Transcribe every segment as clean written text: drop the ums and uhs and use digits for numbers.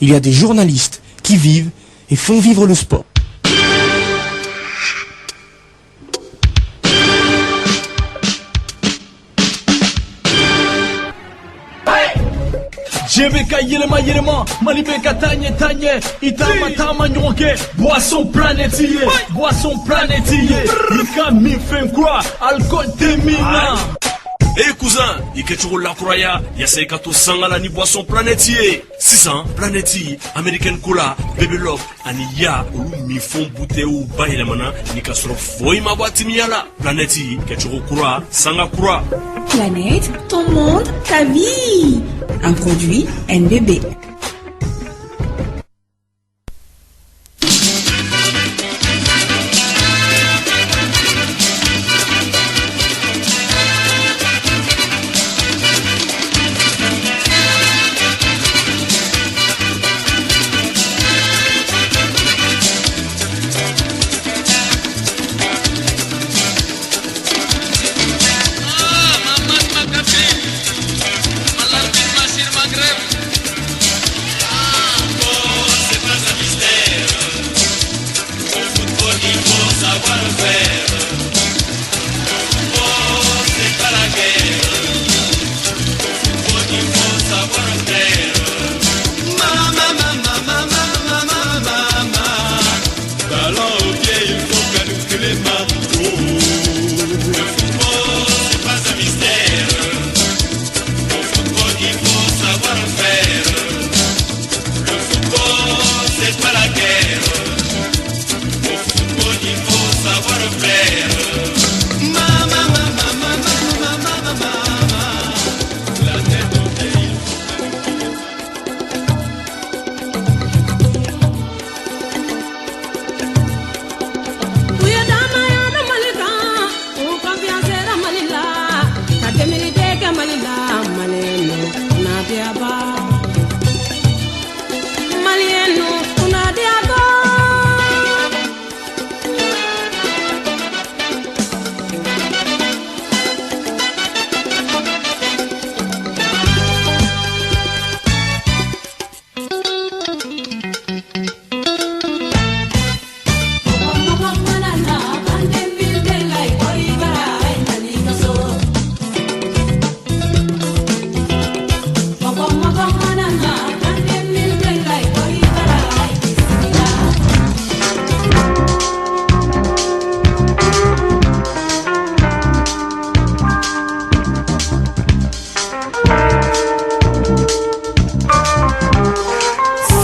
il y a des journalistes qui vivent et font vivre le sport. JBK yelema Malibeka tanye Itama tama nyonke Boisson planétier Ika mi fait quoi Alcool temina. Eh cousin, ikechuru la kuraya yaseka to sangala ni boisson planétier 600 planétier American Cola Baby Love ani ya olu mi font bouteille ou bayilemana ni kasoro foi ma boîte miala planétier kechuru kura sanga kura. Planète, ton monde, ta vie. Un produit NBB.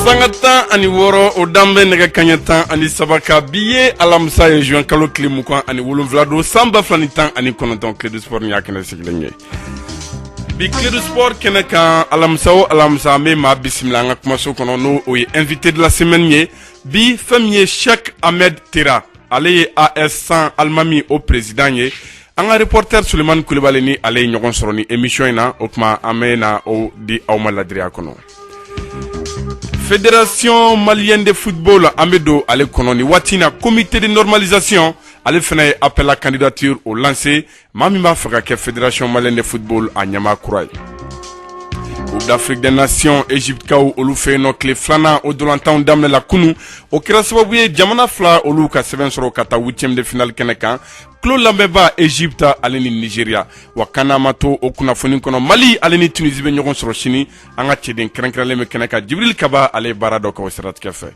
Sangatan ani woro o dambe nega kanyatan ani sabaka biye alamsa ye juin kalo klimukan ani wolonvla do samba flanitan ani kononton clé de sport ni akene siglenye bi clé de sport kene kan alamsa me ma bismillah nga kuma so kono no o invité de la semaine ye bi famille Cheikh Ahmed Tera ale AS100 almami au président ye anga reporter Suleiman Koulibaly ni ale nyogon soro ni émission ina o kuma amena o di awma ladria kono. Fédération malienne de football Amedo ale kononi watina comité de normalisation ale fena appel la candidature au lancé mamima fera que Fédération malienne de football a Nyama Kouray. Coupe d'Afrique des Nations Égypte kaou olu fe no clé flana au dolantan damne la kunu o kira sababu ye jamana fla olu ka 7 soro kata 8e de finale kenekan Klo Lambeba Égypte aleni Nigeria wakana mato okuna foni kono Mali aleni Tunisie be nyogon soro chini anga cheden krenkrale me keneka Jibril Kaba ale barado ko serat kefe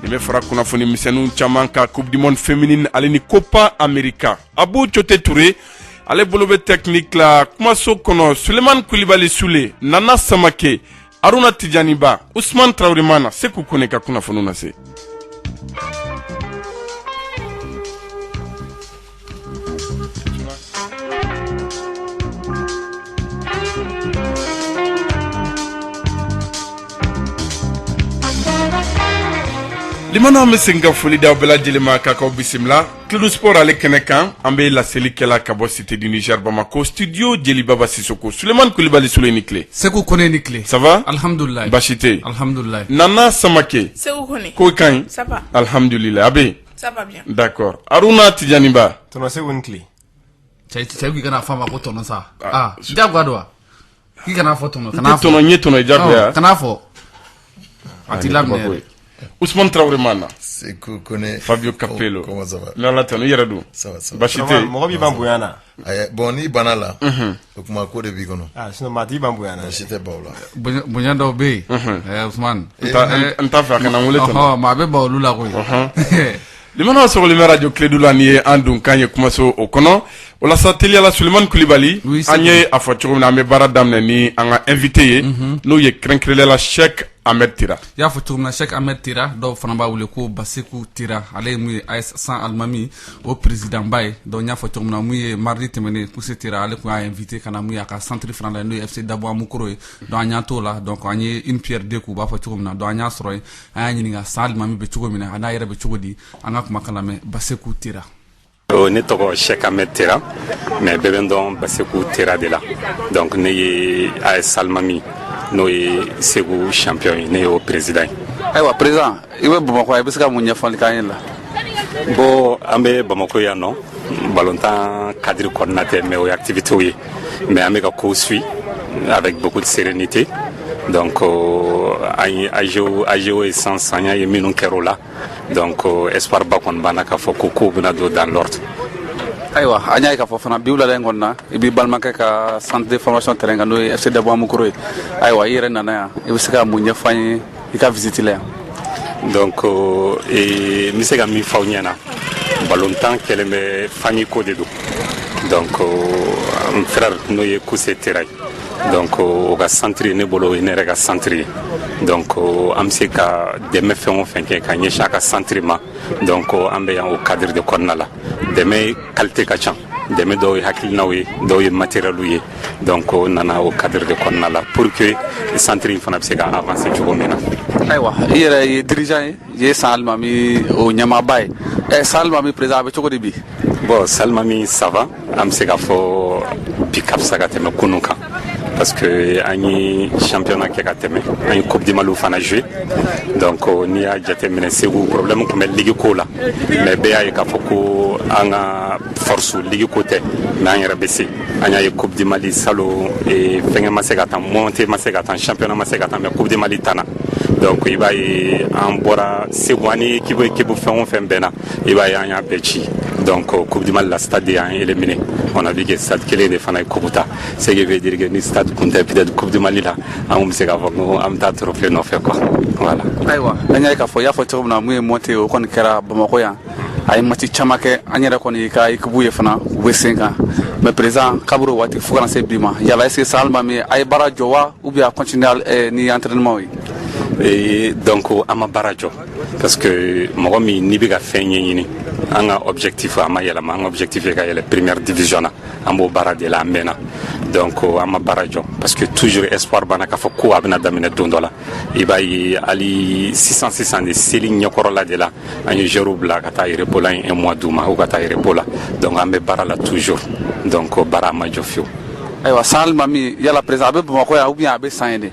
dime fara kuna foni misenu chamanka Coupe du monde féminine aleni Copa America Abou Chote Touré ale bolobe technique la kuma so kono Suleiman Koulibaly Soule Nana Samake Aruna Tidjani Ba Ousmane Traoré Mana Sekou Koneka kuna fonu na se limana me senga foli da bela jelema kaka bisimla Club Sport ale kenekan ambe la selikela kabo cité du Niger Bamako studio Jeli Baba Sissoko Suleiman Koulibaly Soule ni clé Sekou Kone ni clé ça va alhamdulillah Bachité alhamdulillah Nana Samake Sekou Kone ko kan ça va alhamdulillah abe ça va bien d'accord Aruna Tidjani Ba tono Sekou ni clé c'est qui kana fama ko tono sa jagwa do ki kana fo tono kana fo tono nyeto no jagwa kana fo Attila Mnere. Ousmane Traoré mana. C'est connaît Fabio Capello. Comment ça va? Là tanu yɛrɛ Ça va. Bachité. Mɔgɔ b'i ban bonya na. Bon ni bana la. O kuma ko de b'i kɔnɔ. Sinon maa t'i ban bonya na. Si tɛ baw la. Bonya dɔw bɛ yen. Ousmane. N t'a fɛ a kana n wele tɔnɔ. Maa bɛ ban olu la koyi. Limana sɔgɔlen radio Clé la ni ye an dun kan ye kumaso o kɔnɔ. Walasa teliyala Sulemani Kulibali. An ye a fɔ cogo min na an bɛ baara daminɛ ni an ka invité ye. N'o ye kɛrɛnkɛrɛnlela Cheikh Ahmed Tira. I y'a fɔ cogo min na Cheikh Ahmed Tira dɔw fana b'a wele ko Baseku Tira ale ye mun ye AS San Alimami o président ba ye donc n y'a fɔ cogo min na mun ye mardi tɛmɛnen Kuse Tira ale tun y'a invité ka na mun ye a ka centre fana la n'o ye FC Dabo Amukoro ye donc an y'an t'o la donc an ye une pierre deux coups u b'a fɔ cogo min na donc an y'a sɔrɔ yen an y'a ɲininka San Alimami bɛ cogo min na a n'a yɛrɛ bɛ cogo di an ka kumakan lamɛn Baseku Tira. Ne tɔgɔ Cheikh Ahmed Tira mais bɛɛ bɛ n dɔn Baseku Tira de la donc ne ye AS Alimami n'o ye Segu champion ye ne y'o président ye. Ayiwa président i bɛ Bamakɔ i bɛ se ka mun ɲɛfɔli k'an ye la. Bon an bɛ Bamakɔ yan nɔ ballontan cadre kɔnɔna tɛ mais o ye activités ye mais an bɛ ka kow suit avec beaucoup de sérénité donc an ye AGO essence an y'a ye minnu kɛr'o la donc espoir ba kɔni b'an na k'a fɔ ko kow bɛna don dans l'ordre. Ayiwa an y'a ye k'a fɔ fana bi wulada in kɔni na i b'i balimakɛ ka centre de formation terrain kan n'o ye FC Dabo Amukoro ye ayiwa i yɛrɛ nana yan i bɛ se ka mun ɲɛfɔ an ye i ka visite la yan. Donc n bɛ se ka min fɔ aw ɲɛna ballontan kɛlen bɛ famille ko de don donc n frère n'o ye Kuse Tira ye donc o ka centre ne bolo o ye ne yɛrɛ ka centre ye donc an bɛ se ka dɛmɛ fɛn o fɛn kɛ ka ɲɛsin a ka centre ma donc an bɛ yan o cadre de kɔnɔna la dɛmɛ qualité ka ca dɛmɛ dɔw ye hakilinaw ye dɔw ye matériel ye donc o nana o cadre de kɔnɔna la pour que centre in fana bɛ se ka avancer cogo min na. Ayiwa i yɛrɛ ye dirigeant ye i ye San Alimami o ɲɛmaaba ye San Alimami président a bɛ cogo di bi. Bon San Alimami ça va an bɛ se k'a fɔ bi ka fisa ka tɛmɛ kunun kan parce que an ye championnat kɛ ka tɛmɛ an ye coupe du Mali fana joué donc n'i y'a jateminɛ Segu problème tun bɛ ligue ko la mais bɛɛ y'a ye k'a fɔ ko an ka force ligue ko tɛ mais an yɛrɛ bɛ se an y'a ye coupe du Mali salon fɛngɛ ma se ka taa monter ma se ka taa championnat ma se ka taa mais coupe du Mali tanna donc i b'a ye an bɔra Segu an ni équipe fɛn o fɛn bɛnna i b'a ye an y'a bɛɛ ci donc coupe du Mali la stade y'an éliminé on a vu que stade kelen de fana ye coupe ta ce qui veut dire que ni stade kun tɛ peut-être coupe du Mali la an bɛ se k'a fɔ ko an bɛ taa trophée nɔfɛ quoi voilà. Ayiwa an y'a ye k'a fɔ i y'a fɔ cogo min na mun ye monté o kɔni kɛra Bamakɔ yan a ye match caman kɛ an yɛrɛ kɔni ka équipe ye fana u bɛ sen kan mais président kaburu waati fo kana se bi ma yala est-ce que San Alimami a ye baara jɔ wa ou bien a continuer ni entraînement ye. Donc an ma baara jɔ parce que mɔgɔ min n'i bɛ ka fɛn ɲɛɲini an ka objectif a ma yɛlɛma an ka objectif ye ka yɛlɛ première division na an b'o baara de la an mɛnna donc an ma baara jɔ parce que toujours espoir b'an na k'a fɔ ko a bɛna daminɛ don dɔ la i b'a ye hali sisan de seli ɲɛkɔrɔla de la an ye joueurs bila ka taa repos la un mois d'u ma ou ka taa repos la donc an bɛ baara la toujours donc baara ma jɔ fiyewu. Ayiwa San Alimami yala président a bɛ Bamakɔ yan ou bien a bɛ San ye de.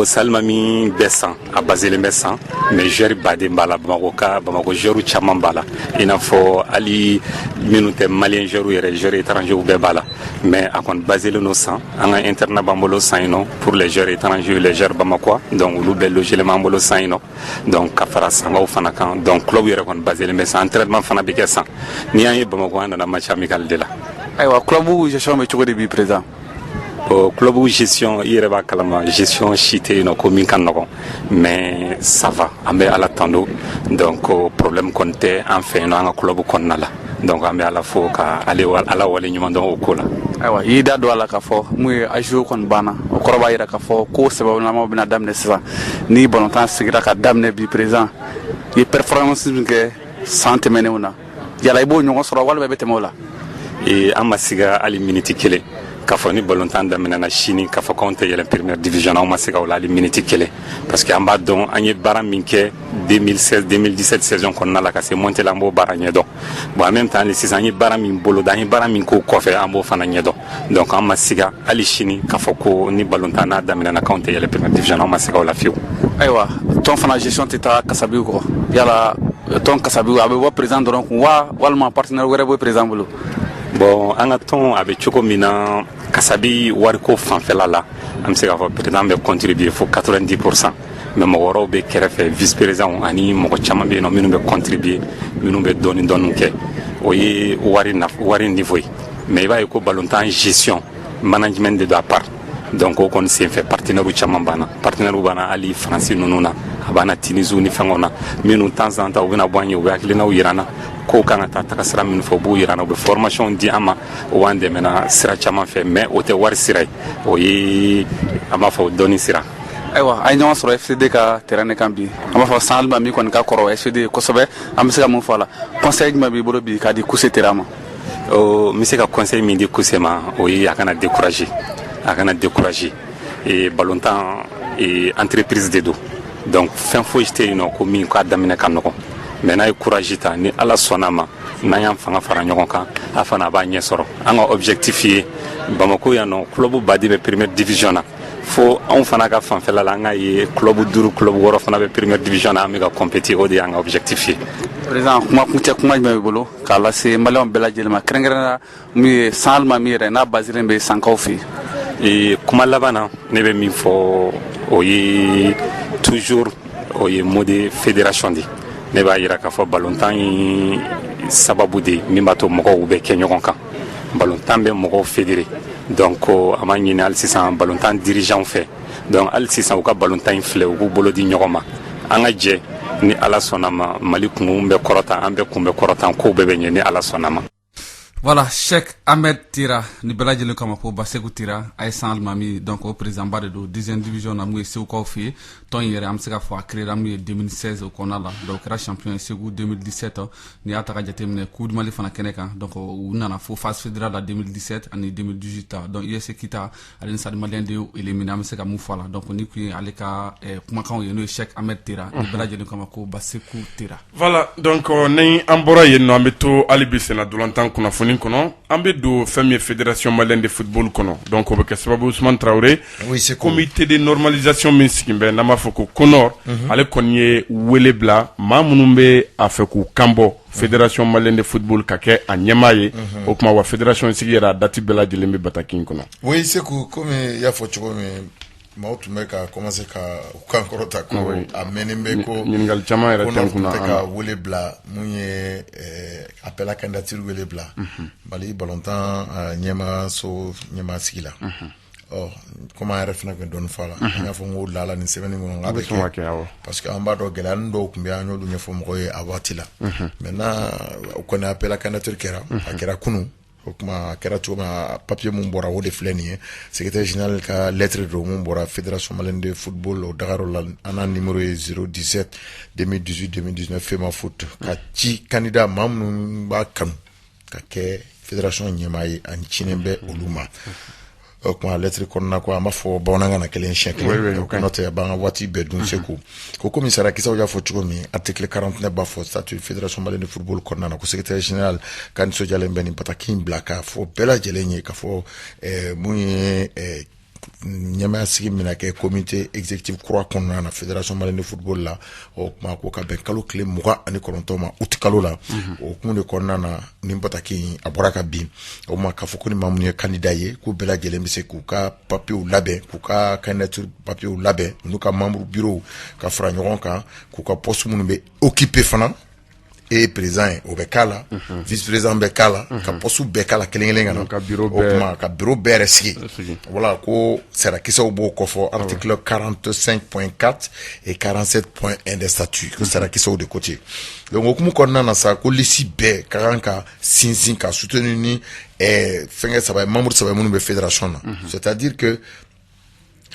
San Alimami bɛ San a baselen bɛ San mais joueur baden b'a la Bamakɔ joueur caman b'a la i n'a fɔ hali minnu tɛ malien joueur yɛrɛ joueur étranger bɛɛ b'a la mais a kɔni baselen don San an ka internat b'an bolo San yen nɔ pour les joueurs étrangers les joueurs Bamakɔ donc olu bɛɛ logelen b'an bolo San yen nɔ donc ka fara Sanbaw fana kan donc club yɛrɛ kɔni baselen bɛ San entraînement fana bɛ kɛ San ni an ye Bamakɔ an nana match amical de la. Ayiwa club gestion bɛ cogo di bi président. Club gestion i yɛrɛ b'a kalama gestion si tɛ yen nɔ ko min ka nɔgɔn mais ça va an bɛ ala tando donc problème kɔni tɛ an fɛ yen nɔ an ka club kɔnɔna la donc an bɛ ala fo ka ala wale ɲuman dɔn o ko la. Ayiwa i y'i da don a la k'a fɔ mun ye AGO kɔni banna o kɔrɔ b'a jira k'a fɔ ko sɛbɛnlamaw bɛna daminɛ sisan ni ballontan sigira ka daminɛ bi président i ye performance min kɛ san tɛmɛnenw na yala i b'o ɲɔgɔn sɔrɔ walima i bɛ tɛmɛ o la. An ma siga hali minute kelen k'a fɔ ni ballontan daminɛna sini k'a fɔ k'anw tɛ yɛlɛn première division na an ma se ka o la hali minute kelen parce que an b'a dɔn an ye baara min kɛ 2016-2017 saison kɔnɔna la ka se monter la an b'o baara ɲɛdɔn bon en même temps hali sisan an ye baara min boloda an ye baara min k'o kɔfɛ an b'o fana ɲɛdɔn donc an ma siga hali sini k'a fɔ ko ni ballontan n'a daminɛna k'anw tɛ yɛlɛn première division na an ma se ka o la fiyewu. Ayiwa tɔn fana gestion tɛ taa Kasabiw kɔ yala tɔn Kasabiw a bɛ bɔ président dɔrɔn kun wa walima partenaire wɛrɛ bɛ président bolo. Bon an ka tɔn a bɛ cogo min na Kasabi wariko fanfɛla la an bɛ se k'a fɔ président bɛ contribuer fo 90% mais mɔgɔ wɛrɛw bɛ kɛrɛfɛ vice président ani mɔgɔ caman bɛ yen nɔ minnu bɛ contribuer minnu bɛ dɔɔni kɛ o ye wari niveau ye mais i b'a ye ko ballontan gestion management de do à part donc o kɔni sen fɛ partenaire caman banna partenaire banna hali faransi ninnu na a banna Tunisie ni fɛngɛw na minnu temps en temps u bɛna bɔ an ye u bɛ hakilinaw yir'an na ko kan ka taa taga sira min fɔ u b'u yir'an na u bɛ formation di an ma o b'an dɛmɛna sira caman fɛ mais o tɛ wari sira ye o ye an b'a fɔ dɔnni sira. Ayiwa a ye ɲɔgɔn sɔrɔ FCD ka terrain kan bi an b'a fɔ San Alimami kɔni ka kɔrɔ FCD kosɛbɛ an bɛ se ka mun fɔ a la conseil jumɛn b'i bolo bi k'a di Kuse terrain ma. n bɛ se ka conseil min di Kuse ma o ye a kana décourager ballontan entreprise de do donc fɛn foyi tɛ yen nɔ ko min k'a daminɛ ka nɔgɔn mais n'a ye courage ta ni Ala sɔnna ma n'an y'an fanga fara ɲɔgɔn kan a fana b'a ɲɛ sɔrɔ an ka objectif ye Bamako yan nɔ club baden bɛ première division na fo anw fana ka fanfɛla la an ka ye club 5 club 6 fana bɛ première division na an bɛ ka compéter o de y'an ka objectif ye. Président kuma jumɛn b'i bolo k'a lase maliyɛnw bɛɛ lajɛlen ma kɛrɛnkɛrɛnnenya min ye San Alimami yɛrɛ n'a basilen bɛ Sankaw fɛ yen. kuma laban na ne bɛ min fɔ o ye toujours o ye mot de fédération de ne b'a yira k'a fɔ ballontan ye sababu de min b'a to mɔgɔw bɛ kɛ ɲɔgɔn kan ballontan bɛ mɔgɔw fédéré donc an b'a ɲini hali sisan ballontan dirigeant fɛ donc hali sisan u ka ballontan in filɛ u k'u bolo di ɲɔgɔn ma an ka jɛ ni Ala sɔnna ma Mali kun bɛ kɔrɔtan an bɛɛ kun bɛ kɔrɔtan kow bɛɛ bɛ ɲɛ ni Ala sɔnna ma. Voilà, Cheikh Ahmed Tira, ni bɛɛ lajɛlen kama ko Basegu Tira, a ye San Alimami, donc o président ba de don 10e division na mun ye Segukaw fɛ yen, tɔn in yɛrɛ an bɛ se k'a fɔ a créera mun ye 2016 o kɔnɔna la, donc o kɛra champion ye Segu 2017 n'i y'a ta ka jateminɛ Coupe du Mali fana kɛnɛ kan, donc u nana fo phase fédérale la 2017 ani 2018 donc USC Kita ale ni Stade Malien de y'o éliminé an bɛ se ka mun fɔ a la, donc ni kun ye ale ka kumakanw ye n'o ye Cheikh Ahmed Tira, ni bɛɛ lajɛlen kama ko Basegu Tira. Voilà, donc ni an bɔra yen nɔ an bɛ to hali bi sennadolantan kunnafoni kɔnɔ an bɛ don fɛn min ye fédération malienne de football kɔnɔ donc o bɛ kɛ sababu Ousmane Traoré comité de normalisation min sigi bɛ n'an b'a fɔ ko CONOR ale kɔni ye wele bila maa minnu bɛ a fɛ k'u kanbɔ fédération malienne de football ka kɛ a ɲɛmaa ye o tuma wa fédération sigi yɛrɛ a date bɛɛ lajɛlen bɛ bataki in kɔnɔ. Oui Seku comme i y'a fɔ cogo min maaw tun bɛ ka commencer ka u kan kɔrɔta ko a mɛnnen bɛ ko ɲininkali caman yɛrɛ tɛ kunna tɛ ka wele bila mun ye appel à candidature wele bila Mali ballontan ɲɛmaa sigi la comme an yɛrɛ fana tun bɛ dɔɔni fɔ a la an y'a fɔ n ko lala nin sɛbɛnni kɔnɔ k'a bɛ kɛ parce que an b'a dɔn gɛlɛya dɔw tun bɛ an y'olu ɲɛfɔ mɔgɔw ye a waati la maintenant o kɔni appel à candidature kɛra a kɛra kunun o kuma a kɛra cogo min na papier mun bɔra o de filɛ nin ye secrétaire général ka lettre do mun bɔra fédération malienne de football o Dakar la an numéro ye 017 2018 2019 FEMA foot ka ci candidat maa minnu b'a kanu ka kɛ fédération ɲɛmaa ye ani cilen bɛ olu ma o kuma lettre kɔnɔna ko an b'a fɔ bamanankan na kelen siɲɛ kelen n'o tɛ a b'an ka waati bɛɛ dun Seku ko komi sarakisɛw y'a fɔ cogo min article 49 b'a fɔ statut fédération malienne de football kɔnɔna na ko secrétaire général ka nisɔndiyalen bɛ nin bataki in bila k'a fɔ bɛɛ lajɛlen ye k'a fɔ mun ye ɲɛmaya sigi mina kɛ comité exécutif kura kɔnɔna na fédération malienne de football la o kuma ko ka bɛn kalo tile 29 ma août kalo la o kun de kɔnɔna na nin bataki a bɔra ka bin o ma k'a fɔ ko ni maa minnu ye candidat ye k'u bɛɛ lajɛlen bɛ se k'u ka papiers labɛn k'u ka candidature papiers labɛn n'u ka membre bureau ka fara ɲɔgɔn kan k'u ka poste minnu bɛ occuper fana et président o bɛ k'a la vice président bɛ k'a la ka poste bɛɛ k'a la kelen-kelen ka na o kuma ka bureau bɛɛ yɛrɛ sigi voilà ko sarakisɛw b'o kɔfɔ article 45.4 et 47.1 des statuts ko sarakisɛw de ko ten donc okumu kɔnɔna na sa ko lisi bɛɛ ka kan ka sinsin ka soutenir ni fɛnkɛ saba membre saba minnu bɛ fédération na c'est-à-dire que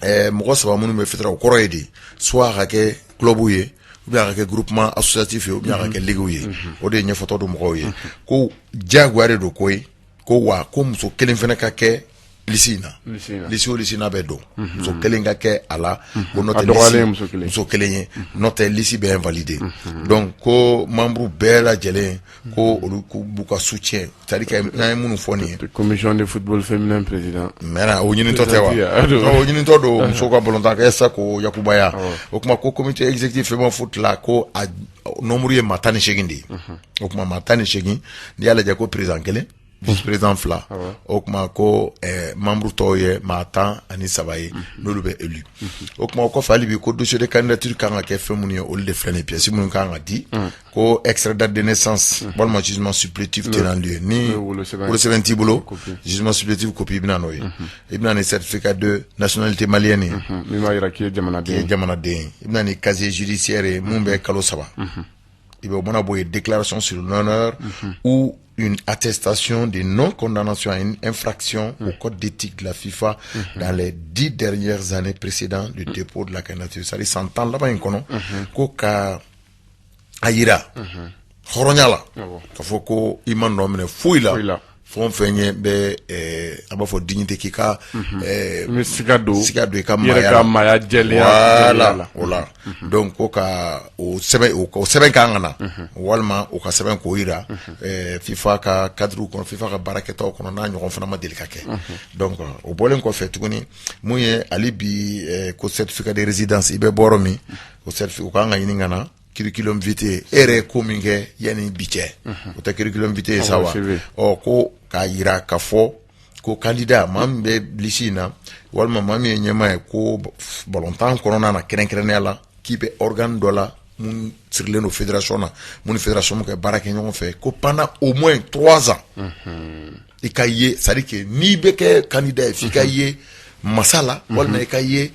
mɔgɔ saba minnu bɛ fédération o kɔrɔ ye de soit a ka kɛ club ye ou bien a ka kɛ groupement associatif ye ou bien a ka kɛ ligue ye o de ye ɲɛfɔtɔ do mɔgɔw ye ko diyagoya de do ko ye ko wa ko muso kelen fana ka kɛ lisi in na lisi o lisi n'a bɛ don muso kelen ka kɛ a la ko n'o tɛ muso kelen ye n'o tɛ lisi bɛ invalidé donc ko membre bɛɛ lajɛlen ko olu b'u ka soutien c'est à dire que n'an ye minnu fɔ nin ye commission de football féminin président mɛna o ɲinitɔ tɛ wa o ɲinitɔ do muso ka ballontan kɛ sa ko yakubaya o kuma ko comité exécutif FEMA foot la ko a nombre ye maa 18 de ye o kuma maa 18 n'i y'a lajɛ ko président kelen vice-président fila o kuma ko membre tɔw ye maa 10 ani 3 ye n'olu bɛ élu o kuma o kɔfɛ hali bi ko dossier de candidature kan ka kɛ fɛn minnu ye olu de filɛ nin pièce minnu kan ka di ko extrait date de naissance walima jugement supplétif tenant lieu ni wolosɛbɛn t'i bolo jugement supplétif copie i bɛna n'o ye i bɛna ni certificat de nationalité malienne ye min b'a yira k'i ye jamanaden i bɛna ni casier judiciaire ye mun bɛ kalo 3 il va y déclaration sur l'honneur ou une attestation de non-condamnation à une infraction au code d'éthique de la FIFA dans les 10 dernières années précédant le dépôt de la candidature. Ça dit, s'entend là-bas, ko ka ayira, horonyala, ka foko iman nomine fouila. Fon fenye be aba fo dignité ki ka sigado e ka maya jeli voilà donc o ka o seben ka ngana walma o ka seben ko ira FIFA ka cadre ko FIFA ka baraketa ko na nyogon fana ma deli ka ke donc o bolen ko fe tuguni muye ali bi ko certificat de résidence ibe boromi o certificat ko nga yini ngana curriculum vitae ere kominge yani biche o ta curriculum vitae sawa o ko ka yira ka fo ko candidat mambe blisina walma mami nyema ko volontan corona na kerenkerene la qui be organe dola mun sirleno fédération na mun fédération ko barake nyon fait ko pendant au moins 3 ans e kaye ça dit que ni be ke candidat fi kaye masala walma e kaye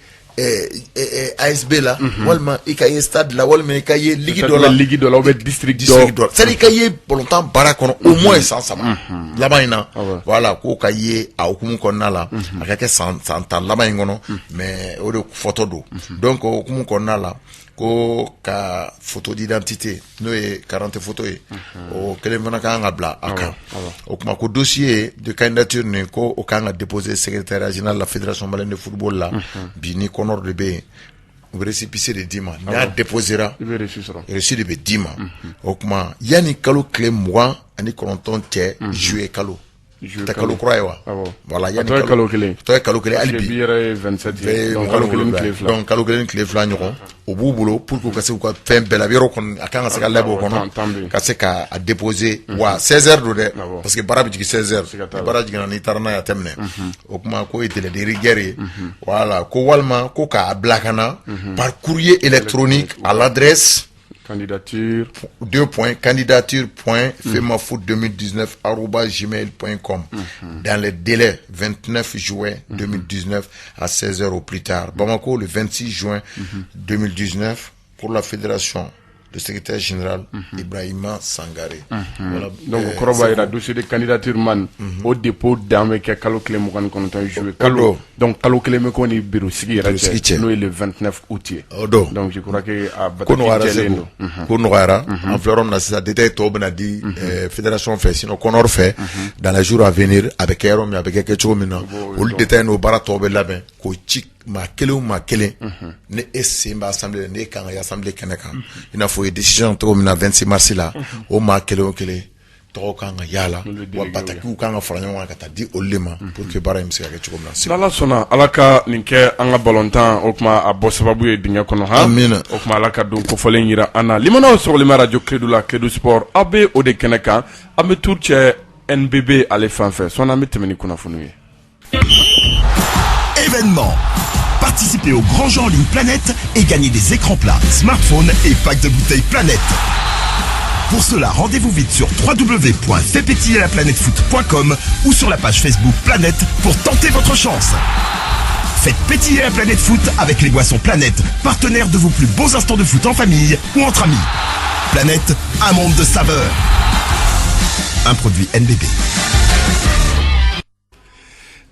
ASB la walma ikaye stade la walma ikaye ligi dola ou district d'or c'est ikaye longtemps barakono au moins 100 sama là-bas ina voilà ko kaye a okumu konna la akake 100 là-bas ngono mais o de photo do donc okumu konna la ko ka photo d'identité no e 40 photos e o kele mona ka ngabla aka o kuma ko dossier de candidature ne ko o ka nga déposer secrétaire général de la fédération malienne de football la bini konor de be o récépissé de dima na déposera reçu de be dima o kuma yani kalo clé moi ani konton te jouer kalo ta kalo croywa voilà yani kalo kele alibi 27 donc kalo kele clé fla nyoko o bubulo pour que se ko fen bela biro kon akanga se ka lebo kono ka se ka a déposer wa 16h do de parce que barabi jigi 16h barabi jigi ni tarna ya temne o kuma ko itele de rigueur voilà ko walma ko ka blakana par courrier électronique à l'adresse candidature candidature.femafoot2019@gmail.com dans le délai 29 juin 2019 à 16h au plus tard. Bamako le 26 juin 2019 pour la fédération. Le secrétaire général Ibrahima Sangaré. Voilà. Donc Koroba ira dossier de candidature man au dépôt d'ame ke kalo clé mo kan kon tan jouer kalo donc kalo clé me koni bureau sigi ra no le 29 août. Donc je crois que a kono wara en florom na ça détail to bena di fédération fait sinon konor fait dans les jours à venir avec Erom avec quelque chose maintenant au détail no bara to be laben ko chik ma kele ne esimba assemblée ne kan ya assemblée keneka ina fo décision to mina 26 mars là o ma kele to kan yala wa bataki kan fara nyama kata di olema pour que bara imse ka chiko mina la sona alaka ninke anga balontan o kuma abo sababu e dinya kono ha o kuma alaka don ko folen yira ana limana so le radio Credo Sport abe o de keneka ame tourche NBB ale fanfe sona metemeni kuna funuye événement. Participez au grand jeu en ligne Planète et gagnez des écrans plats, smartphones et packs de bouteilles Planète. Pour cela, rendez-vous vite sur www.faitpétiller-la-planète-foot.com ou sur la page Facebook Planète pour tenter votre chance. Faites pétiller la planète foot avec les boissons Planète, partenaire de vos plus beaux instants de foot en famille ou entre amis. Planète, un monde de saveurs. Un produit NBB.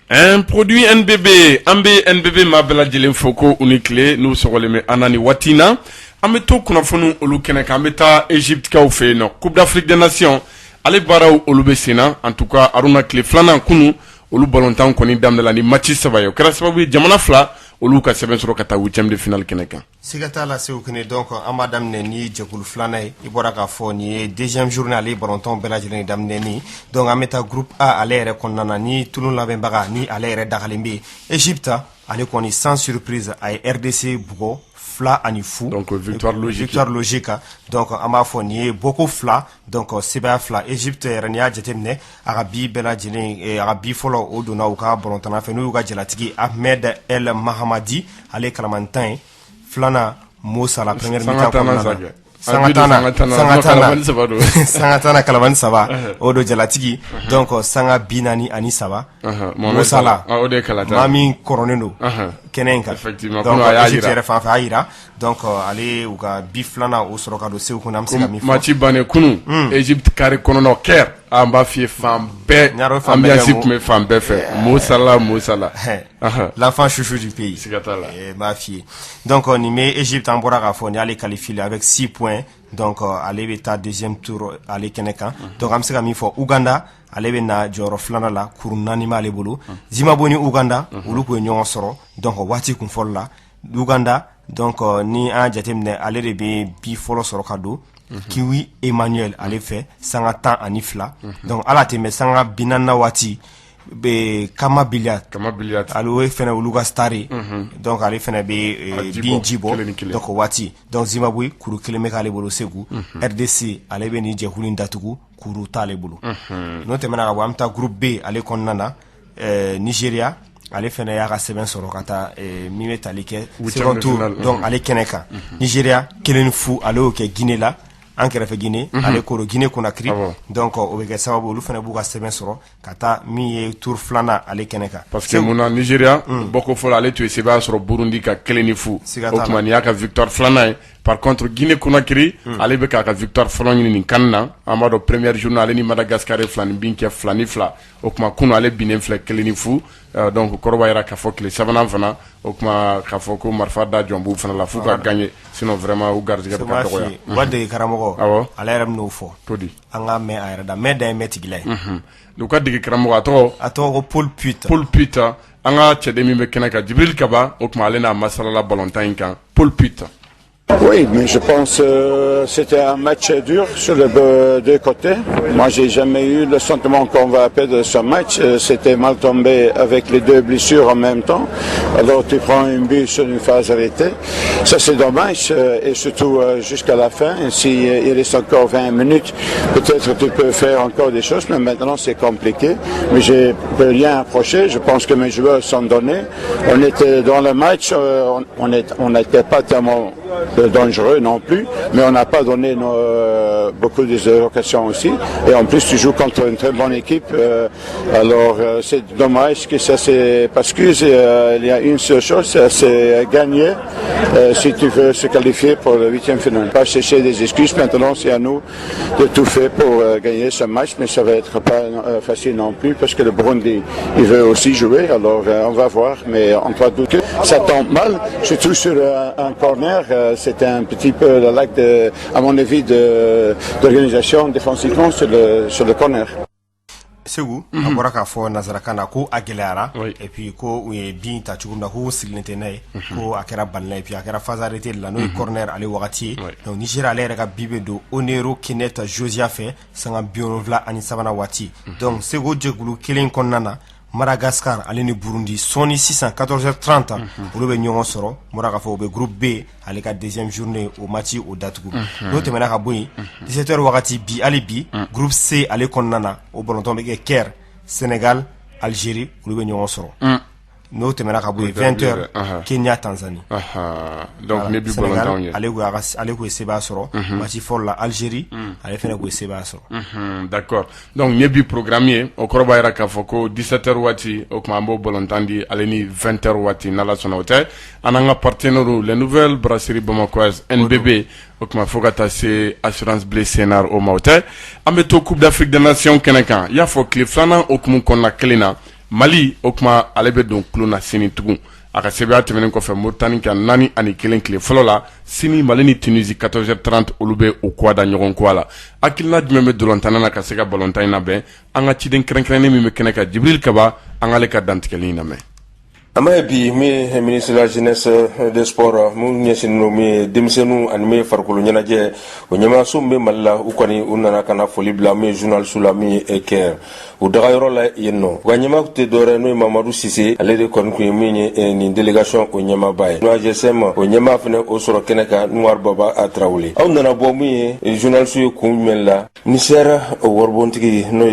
Un produit NBB, NBB mabela jelen foko unikle nous soroleme anani watina ameto kunafunu olukene kameta Egypte ka ofe no Coupe d'Afrique des Nations ale barau olubesina en tout cas aruna kle flana kunu olu balontan koni damdala ni match sabayo kera sababu jamana fla olu ka seben soro kata 8e de finale keneka sigata la seukene donc amadam ne ni jekul flana ibora ka fo ni deuxième journée ali balontan belajene damne ni donc ameta groupe A ale re konnana ni tulun laben baga ni ale re dagalimbe Egypte ale koni sans surprise ay RDC bugo fila ani fu donc victoire logique donc an b'a fɔ nin ye boko fila donc sebaya fila Egypte yɛrɛ n'i y'a jateminɛ a ka bi bɛɛ lajɛlen a ka bi fɔlɔ o donna u ka bɔlɔntana fɛ n'u y'u ka jalatigi Ahmed El Mahamadi ale kalamantan ye filanan Mo Salah première mi-temps kɔnɔna na sanga tana kalamani saba o do jalatigi donc sanga binani ani saba Mo Salah o de kalata maa min kɔrɔnen don kɛnɛ in kan donc Egypte yɛrɛ fan fɛ a yira donc ale u ka bi filanan o sɔrɔ ka don Segu kɔnɔ an bɛ se ka min fɔ match bannen kunu Egypte carré kɔnɔ Caire an b'a f'i ye fan bɛɛ ambiance tun bɛ fan bɛɛ fɛ Mo Salah l'enfant chouchou du pays siga t'a la b'a f'i ye donc nin bɛ Egypte an bɔra k'a fɔ ni ale qualifié avec 6 points donc ale bɛ taa deuxième tour ale kɛnɛ kan donc an bɛ se ka min fɔ Uganda ale bɛ na jɔyɔrɔ filanan la kuru 4 b'ale bolo Zimbabwe ni Uganda olu tun ye ɲɔgɔn sɔrɔ donc waati kun fɔlɔ la Uganda donc ni an jateminɛ ale de bɛ bi fɔlɔ sɔrɔ ka don Kiwi Emmanuel ale fɛ sanga 12 donc ala tɛmɛ sanga 40 waati Kama Biliat ale fɛnɛ olu ka star donc ale fɛnɛ bɛ bin ji bɔ donc waati donc Zimbabwe kuru 1 bɛ k'ale bolo Segu RDC ale bɛ nin jɛkulu in datugu kuru t'ale bolo n'o tɛmɛna ka bɔ an bɛ taa groupe B ale kɔnɔna na Nigeria ale fɛnɛ y'a ka sɛbɛn sɔrɔ ka taa min bɛ tali kɛ second tour donc ale kɛnɛ kan Nigeria 1-0 ale y'o kɛ Guinée la an kɛrɛfɛ Guinée ale koro Guinée Conakry donc o bɛ kɛ sababu olu fɛnɛ b'u ka sɛbɛn sɔrɔ ka taa min ye tour filanan ale kɛnɛ kan parce que mun na Nigeria bɔko fɔlɔ ale tun ye sɛbɛn sɔrɔ Burundi ka 1-0 o tuma nin y'a ka victoire filanan ye par contre Guinée Conakry ale bɛ k'a ka victoire fɔlɔ ɲini nin kan na an b'a dɔn première journée ale ni Madagascar ye filani bin kɛ 2-2 o tuma kunu ale binnen filɛ 1-0 donc kɔrɔ b'a jira k'a fɔ tile sabanan fana o tuma k'a fɔ ko marifa da jɔn b'u fana la f'u ka gagner sinon vraiment u garijɛgɛ bɛ ka dɔgɔya u ka dege karamɔgɔ ale yɛrɛ bɛ n'o fɔ todi an ka mɛn a yɛrɛ da mɛn da ye mɛn tigila ye u ka dege karamɔgɔ a tɔgɔ ko Paul Puita an ka cɛden min bɛ kɛnɛ kan Jibril Kaba o tuma ale n'a masalala ballontan in kan Paul Puita. Oui, mais je pense que c'était un match dur sur les deux côtés. Moi, j'ai jamais eu le sentiment qu'on va perdre ce match. C'était mal tombé avec les deux blessures en même temps. Alors, tu prends un but sur une phase arrêtée. Ça, c'est dommage, et surtout jusqu'à la fin. S'il reste encore 20 minutes, peut-être tu peux faire encore des choses, mais maintenant, c'est compliqué. Mais je peux rien approcher. Je pense que mes joueurs sont donnés. On était dans le match, on n'était pas tellement dangereux non plus, mais on n'a pas donné beaucoup d'occasions aussi. Et en plus, tu joues contre une très bonne équipe. Alors, c'est dommage que ça c'est parce que il y a une seule chose, c'est gagner si tu veux se qualifier pour le 8e finale. Pas chercher des excuses. Maintenant, c'est à nous de tout faire pour gagner ce match, mais ça va être pas facile non plus parce que le Burundi, il veut aussi jouer. Alors, on va voir, mais on doit douter. Ça tombe mal, surtout sur un corner. C'était un petit peu le lac, à mon avis, d'organisation défensivement sur le corner. Segu a bɔra k'a fɔ nazarakan na ko a gɛlɛyara et puis ko u ye bin ta cogo min na ko sigilen tɛ n'a ye ko a kɛra balina et puis a kɛra phase arrêtée de la n'o ye corner ale wagati ye donc Nigeria ale yɛrɛ ka bi bɛ don Onero Kenneth Josia fɛ sanga 73 waati donc Segu jɛkulu kelen kɔnɔna na Madagascar ale ni Burundi sɔɔni sisan 14h30 olu bɛ ɲɔgɔn sɔrɔ mɔra k'a fɔ o bɛ groupe B ale ka deuxième journée o match o datugu n'o tɛmɛna ka bɔ yen 17h wagati bi hali bi groupe C ale kɔnɔna na o bɔlɔntɔn bɛ kɛ Caire Sénégal Algérie olu bɛ ɲɔgɔn sɔrɔ n'o tɛmɛna ka bɔ yen 20h Kenya Tanzanie donc ne bi bɔlɔntɔn ye ale ko ye sebaya sɔrɔ match fɔlɔ la Algérie ale fɛnɛ ko ye sebaya sɔrɔ d'accord donc ne bi programme ye o kɔrɔ b'a jira k'a fɔ ko 17h waati o tuma an b'o bɔlɔntan di ale ni 20h waati n'ala sɔnna o tɛ an n'an ka partenaires les nouvelles brasseries bamakɔises NBB o tuma fo ka taa se assurance blé Sénar o ma o tɛ an bɛ to Coupe d'Afrique des Nations kɛnɛ kan i y'a fɔ tile filanan okumu kɔnɔna kelen na Mali o kuma ale bɛ don kulon na sini tugun a ka sɛbɛya tɛmɛnen kɔfɛ Mauritanie ka 4-1 tile fɔlɔ la sini Mali ni Tunisie 14h30 olu bɛ o kuwa da ɲɔgɔn kuwa la hakilina jumɛn bɛ dolantan na ka se ka ballontan in labɛn an ka ciden kɛrɛnkɛrɛnnen min bɛ kɛnɛ kan Jibril Kaba an k'ale ka dantigɛli in lamɛn. ama bi mi ministre de la jeunesse des sports mu nyesinu mi demisenu anime farkulu nyenaje o nyama sumbe malla u koni unana kana foli bla mi journal sula mi eker u daga yoro la yenno wa nyama te dore no Mamadou Cissé ale de kon ku mi ni délégation o nyama bay no GSM o nyama fene o soro keneka noir baba atrawli aw nana bo mi journal su ku mella misera o worbontigi no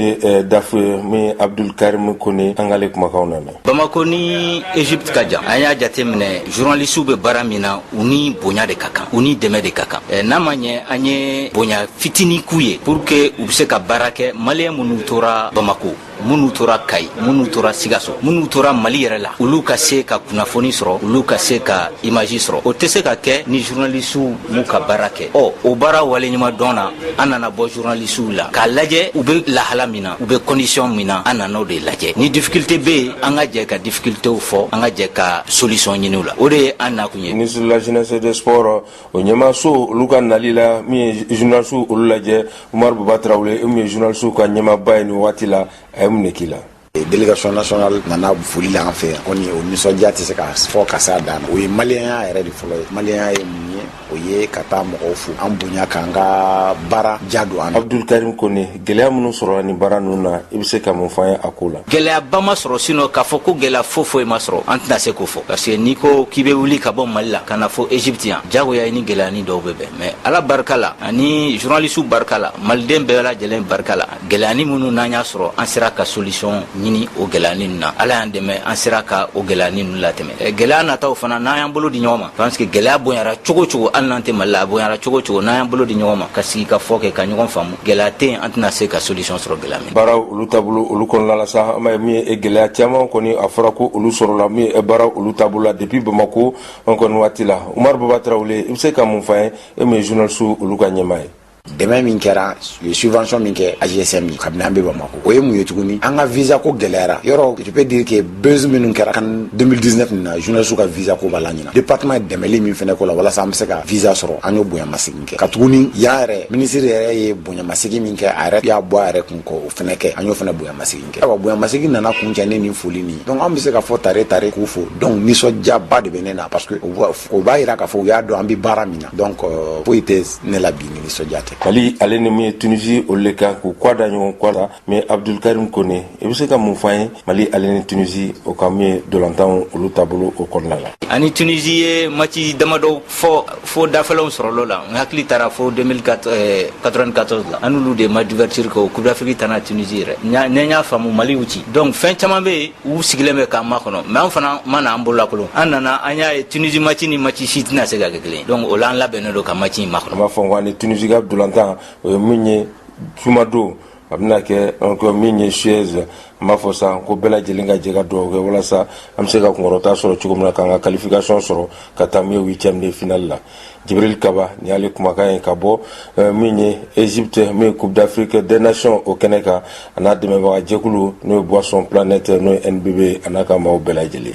daf mi Abdul Karim Kone angale kuma kauna Bamako ni Egypte kaja anya jatemne journaliste be baramina uni bonya de kaka uni deme de kaka namanye anye bonya fitini kuye pour que ubse ka barake malien munutora Bamako munutora Kai munutora Sigaso munutora Mali yɛrɛ la olu ka se ka kunafoni sɔrɔ olu ka se ka image sɔrɔ o tɛ se ka kɛ ni journaliste mu ka baara kɛ o baara waleɲuman dɔn na an nana bɔ journaliste la k'a lajɛ u bɛ lahala min na u bɛ condition min na an nana o de lajɛ ni difficulté bɛ yen an ka jɛ ka difficultéw fɔ an ka jɛ ka solution ɲini o la o de ye an nakun ye. Ministre de la jeunesse et des sports o ɲɛma so olu ka nali la min ye journaliste olu lajɛ Umar Baba Traoré min ye journaliste ka ɲɛmaba ye nin waati la a ye mun de k'i la. Délégation nationale nana foli la an fɛ on o nisɔndiya tɛ se ka fɔ ka s'a dan na o ye maliyɛnya yɛrɛ de fɔlɔ ye maliyɛnya ye mun ye o ye ka taa mɔgɔw fo an bonya k'an ka baara ja don an na. Abdul Karim Kone gɛlɛya minnu sɔrɔla nin baara ninnu na i bɛ se ka mun fɔ an ye a ko la. Gɛlɛyaba ma sɔrɔ sinon k'a fɔ ko gɛlɛya foyi ma sɔrɔ an tɛna se k'o fɔ parce que n'i ko k'i bɛ wuli ka bɔ Mali la ka na fɔ Egypte yan jagoya ni gɛlɛya ni dɔw bɛ bɛn mais ala barika la ani journaliste barika la maliden bɛɛ lajɛlen barika la gɛlɛya ni minnu n'an y'a sɔrɔ an sera ka solution ɲini o gɛlɛyani na ala y'an dɛmɛ an sera ka o gɛlɛyani ninnu latɛmɛ gɛlɛya nataw fana n'an y'an bolo di ɲɔgɔn ma parce que gɛlɛya bonyara cogo cogo hali n'an tɛ Mali la a bonyara cogo cogo n'an y'an bolo di ɲɔgɔn ma ka sigi ka fɔ kɛ ka ɲɔgɔn faamu gɛlɛya tɛ yen an tɛna se ka solution sɔrɔ gɛlɛya min. Baara olu taabolo olu kɔnɔna la sa an b'a ye min ye gɛlɛya caman kɔni a fɔra ko olu sɔrɔla min ye baara olu taabolo la depuis Bamako an kɔni waati la Umar Baba Traoré i bɛ se ka mun fɔ an ye e min ye journaliste olu ka ɲɛmaa ye. Dɛmɛ min kɛra subvention min kɛ AGSM ye kabini an bɛ Bamako o ye mun ye tuguni an ka visa ko gɛlɛyara yɔrɔ je peux dire que buzz minnu kɛra kan 2019 na journaliste ka visa ko b'a la ɲina département dɛmɛli min fɛnɛ ko la walasa an bɛ se ka visa sɔrɔ an y'o bonyamasegin kɛ ka tuguni yan yɛrɛ ministre yɛrɛ ye bonyamasegin min kɛ a yɛrɛ y'a bɔ a yɛrɛ kun kɔ o fɛnɛ kɛ an y'o fɛnɛ bonyamasegin kɛ awa bonyamasegin nana kuncɛ ne nin foli nin donc an bɛ se ka fɔ tare k'u fo donc nisɔndiyaba de bɛ ne na parce que o b'a yira k'a fɔ u y'a dɔn an bɛ baara min na donc foyi tɛ ne la bi ni nisɔndiya tɛ. Mali ale ni min ye Tunisie olu le kan k'u kwa da ɲɔgɔn kwa la mais Abdul Karim Kone i bɛ se ka mun fɔ an ye Mali ale ni Tunisie o ka min ye dolantan olu taabolo o kɔnɔna la. Ani Tunisie ye match damadɔ fo dafɛlaw sɔrɔl'o la n hakili taara fo 2094 la an n'olu de match d'ouverture kɛ o Coupe d'Afrique tana Tunisie yɛrɛ ne y'a faamu Mali y'u ci donc fɛn caman bɛ yen u sigilen bɛ k'an makɔnɔ mais an fana ma na an bolo lakolon an nana an y'a ye Tunisie match ni match si tɛna se ka kɛ kelen donc o la an labɛnnen don ka match in makɔnɔ. An b'a fɔ ko ni Tunisie ka dolantan o ye min ye jumado a bɛna kɛ ko min ye Suez an b'a fɔ sa ko bɛɛ lajɛlen ka jɛ ka dugawu kɛ walasa an bɛ se ka kunkɔrɔta sɔrɔ cogo min na k'an ka qualification sɔrɔ ka taa min ye 8e de finale la. Jibril Kaba ni ale kumakan ye ka bɔ min ye Egypte min ye Coupe d'Afrique des Nations o kɛnɛ kan a n'a dɛmɛbaga jɛkulu n'o ye Boisson Planète n'o ye NBB a n'a ka maaw bɛɛ lajɛlen.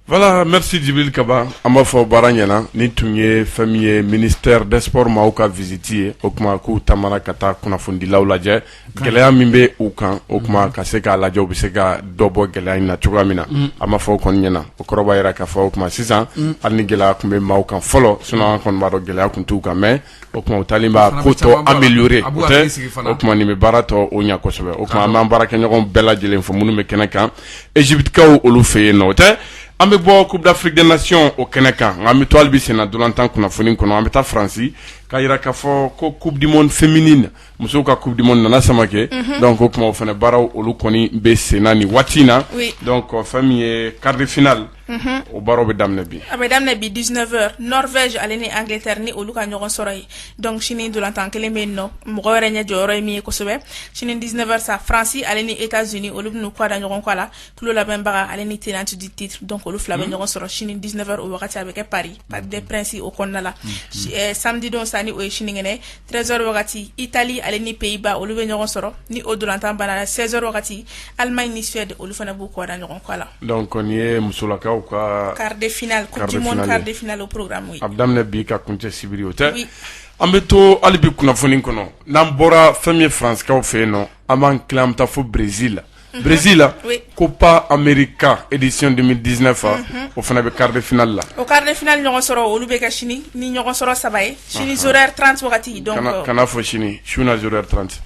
Voilà, merci Djibril Kaba. An b'a fɔ baara ɲɛna ni tun ye fɛn min ye ministère des sports maaw ka visite ye o kuma k'u taamana ka taa kunnafonidilaw lajɛ gɛlɛya min bɛ u kan o kuma ka se k'a lajɛ u bɛ se ka dɔ bɔ gɛlɛya in na cogoya min na an b'a fɔ o kɔni ɲɛna o kɔrɔ b'a jira k'a fɔ o kuma sisan hali ni gɛlɛya tun bɛ maaw kan fɔlɔ sinon an kɔni b'a dɔn gɛlɛya tun t'u kan mais o kuma u taalen b'a ko tɔ améliorer o tɛ o kuma nin bɛ baara tɔ o ɲɛ kosɛbɛ o kuma an b'an baarakɛɲɔgɔn bɛɛ lajɛlen fɔ minnu bɛ kɛnɛ kan Égyptekaw olu fɛ yen nɔ o tɛ an bɛ bɔ Coupe d'Afrique des Nations o kɛnɛ kan an bɛ to hali bi senna dolantan kunnafoni kɔnɔ an bɛ taa Faransi k'a jira k'a fɔ ko Coupe du Monde féminine musow ka Coupe du Monde nana sama kɛ donc o kuma o fana baaraw olu kɔni bɛ senna nin waati in na donc fɛn min ye quart de finale o baaraw bɛ daminɛ bi. A bɛ daminɛ bi 19h Norvège ale ni Angleterre ni olu ka ɲɔgɔn sɔrɔ ye donc sini dolantan kelen bɛ yen nɔ mɔgɔ wɛrɛ ɲɛ jɔyɔrɔ ye min ye kosɛbɛ sini 19h sa France ale ni États-Unis olu bɛ n'u kɔ da ɲɔgɔn kɔ la tulo labɛnbaga ale ni tenante du titre donc olu fila bɛ ɲɔgɔn sɔrɔ sini 19h o wagati a bɛ kɛ Paris Parc des Princes o kɔnɔna la samedi don sa ni o ye sinikɛnɛ 13h wagati Italie ale ni Pays-Bas olu bɛ ɲɔgɔn sɔrɔ ni o dolantan banna 16h wagati Allemagne ni Suède olu fana b'u kɔ da ɲɔgɔn kɔ la donc ni ye musolakaw ka quart de finale Coupe du Monde quart de finale au programme oui. A bɛ daminɛ bi ka kuncɛ sibiri o tɛ an bɛ to hali bi kunnafoni kɔnɔ n'an bɔra fɛn min ye Faransikɛw fɛ yen nɔ an b'an tila an bɛ taa fo Brésil Brésil Copa América édition 2019 au fana be quart de finale la au quart de finale ɲɔgɔn sɔrɔ olu bɛ kɛ sini ni ɲɔgɔn sɔrɔ 3 ye sini 0h30 wagati donc kana fɔ sini shuna 0h30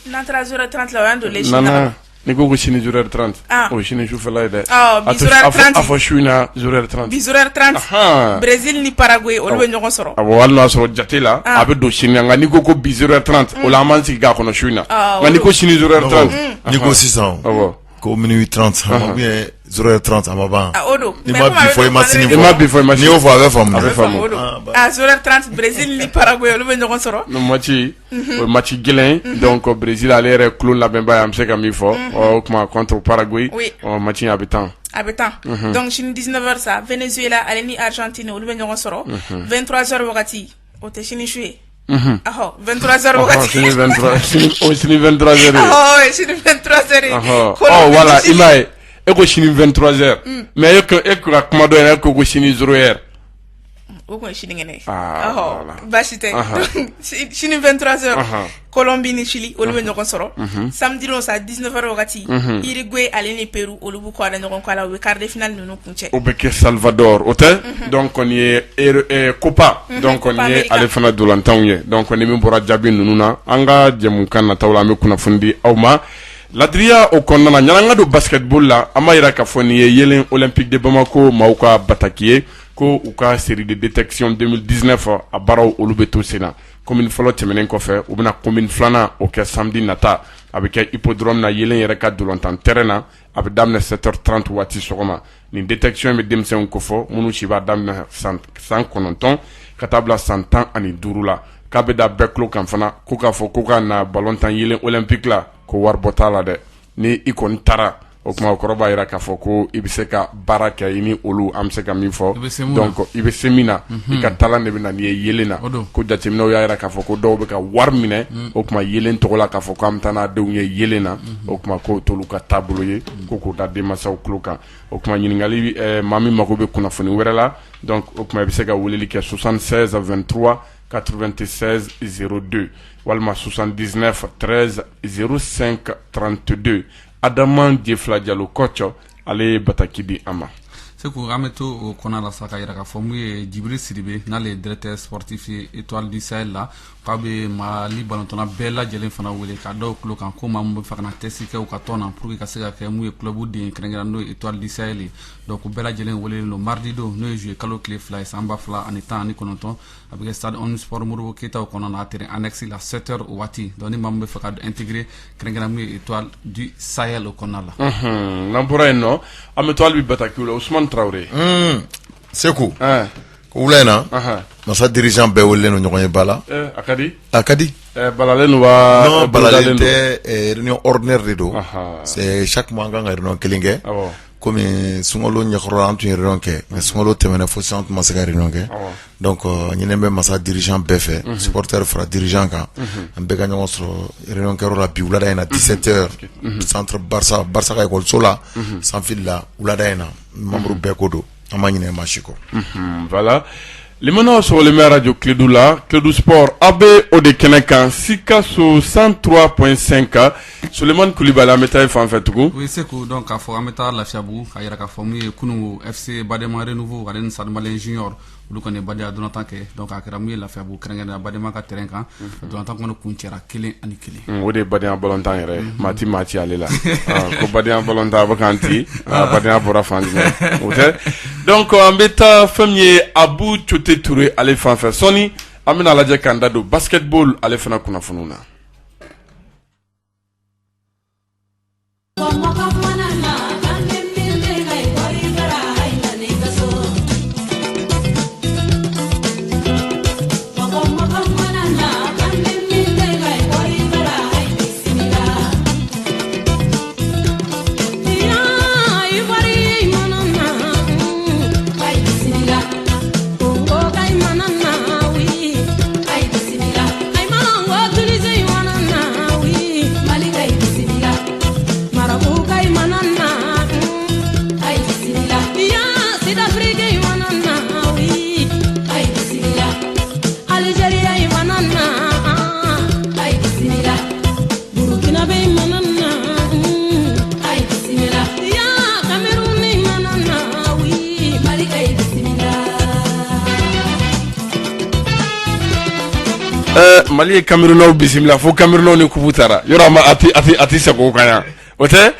n'an taara 0h30 la o y'an dolen sini na ni ko sini 0h30 o sini sufɛla ye dɛ bi 0h30 a fɔ shuna 0h30 bi 0h30 Brésil ni Paraguay olu bɛ ɲɔgɔn sɔrɔ awɔ hali n'a sɔrɔ jate la a bɛ don sini nka ni ko bi 0h30 o la an b'an sigi k'a kɔnɔ shuna nka ni ko sini 0h30 ni ko sisan awɔ ko minuit 30 ou bien 0h30 à ma ban. Il m'a bifo il m'a signé. Il m'a bifo il m'a signé. Ni o fɔ a bɛ faamu. À 0h30 Brésil ni Paraguay olu bɛ ɲɔgɔn sɔrɔ. No match o match gɛlɛn donc Brésil ale yɛrɛ kulo labɛnba ye an bɛ se ka min fɔ o kuma contre Paraguay o match a bɛ tan. A bɛ tan. Donc sini 19h sa Venezuela ale ni Argentine olu bɛ ɲɔgɔn sɔrɔ 23h wagati o tɛ sini su ye. 23h wagati. Sini 23h. Sini 23h. Sini 23h. Oh voilà, il m'a e ko sini 23h. Mais e ko ka kuma dɔ yɛrɛ ko sini 0h. O ko sini ngene. Baasi tɛ. Sini 23h. Colombie ni Chili olu bɛ ɲɔgɔn sɔrɔ. Samedi no sa 19h wagati. Uruguay ale ni Peru olu b'u kɔ da ɲɔgɔn kɔ la o bɛ quart de finale ninnu kuncɛ. O bɛ kɛ Salvador o tɛ. Donc on ye Copa. Donc on ye ale fana dolantanw ye. Donc ni min bɔra jaabi ninnu na an ka jɛmukan nataw la an bɛ kunnafoni di aw ma. Ladiriya o kɔnɔna na ɲananga don basketball la an b'a yira k'a fɔ nin ye yelen Olympique de Bamako maaw ka bataki ye ko u ka série de détection 2019 a baaraw olu bɛ to sen na commune fɔlɔ tɛmɛnen kɔfɛ u bɛna commune filanan o kɛ samedi nata a bɛ kɛ hippodrome na yelen yɛrɛ ka dolantan terrain na a bɛ daminɛ 7h30 waati sɔgɔma nin détection bɛ denmisɛnw kofɔ minnu si b'a daminɛ san 9 ka taa bila san 15 la k'a bɛ da bɛɛ tulo kan fana ko k'a fɔ ko ka na ballontan yelen olympique la ko wari bɔ t'a la dɛ ni i kɔni taara o kuma o kɔrɔ b'a yira k'a fɔ ko i bɛ se ka baara kɛ i ni olu an bɛ se ka min fɔ donc i bɛ se min na i ka talan de bɛ na n'i ye yelen na ko jateminɛw y'a yira k'a fɔ ko dɔw bɛ ka wari minɛ o kuma yelen tɔgɔ la k'a fɔ ko an bɛ taa n'a denw ye yelen na o kuma k'o t'olu ka taabolo ye ko k'o da denmansaw tulo kan o kuma ɲininkali maa min mago bɛ kunnafoni wɛrɛ la donc o kuma i bɛ se ka weleli kɛ 76 23 96 02 walima 79 13 05 32 Adaman Diefla Diallo Kocho ale bataki di ama Sekou an bɛ to o kɔnɔ la sa ka yira k'a fɔ mun ye Djibril Sidibe n'ale ye directeur sportif ye Étoile du Sahel la k'a bɛ Mali balontanna bɛɛ lajɛlen fana wele ka da o tulo kan ko maa min bɛ fɛ ka na test kɛ u ka tɔn na pour que ka se ka kɛ mun ye club den kɛrɛnkɛrɛnnen n'o ye Étoile du Sahel ye donc bɛɛ lajɛlen welelen don mardi don n'o ye juillet kalo tile 2 ye san 2019 a bɛ kɛ stade Omnisport Modibo Keita o kɔnɔ na a terrain annexe la 7h o waati donc ni maa min bɛ fɛ ka intégrer kɛrɛnkɛrɛnnen mun ye Étoile du Sahel o kɔnɔ la. N'an bɔra yen nɔ an bɛ to hali bi batakiw la Ousmane Traoré. Sekou. Ko wula in na masa dirigeant bɛɛ welelen don ɲɔgɔn ye ba la. A ka di. A ka di. Balalen don wa. Non balalen tɛ réunion ordinaire de don. C'est chaque mois an kan ka réunion kelen kɛ. Komi sunkalo ɲɛkɔrɔ an tun ye réunion kɛ mais sunkalo tɛmɛnen fo sisan an tun ma se ka réunion kɛ. Donc ɲinɛ bɛ masa dirigeant bɛɛ fɛ supporter fara dirigeant kan an bɛɛ ka ɲɔgɔn sɔrɔ réunion kɛyɔrɔ la bi wulada in na 17h centre Barça ka école la sans fil la wulada in na membre bɛɛ ko don an ma ɲinɛ maa si kɔ. Voilà. Limana sɔgɔlen radio Clédou la Clédou Sport AB o de kɛnɛ kan Sikaso 103.5 Suleiman Koulibaly an bɛ taa fan fɛ tugun. Oui Sekou donc k'a fɔ an bɛ taa Lafiabugu k'a yira k'a fɔ mun ye kunungo FC Badema Renouveau ale ni Stade Malien Junior olu kɔni Badenya donatan kɛ donc a kɛra mun ye Lafiabugu kɛrɛnkɛrɛnnenya Badema ka terrain kan donatan kɔni kuncɛra 1-1. O de ye Badenya ballontan yɛrɛ maa ci ale la ko Badenya ballontan a bɛ k'an ci Badenya bɔra fan jumɛn o tɛ donc an bɛ taa fɛn min ye Abu Cote Touré ale fan fɛ sɔni an bɛna lajɛ k'an da don basketball ale fana kunnafoniw na. Ay, Mali ye Camerounaw bisimila fo Camerounaw ni kubu tara yɔrɔ ati sago kan yan o tɛ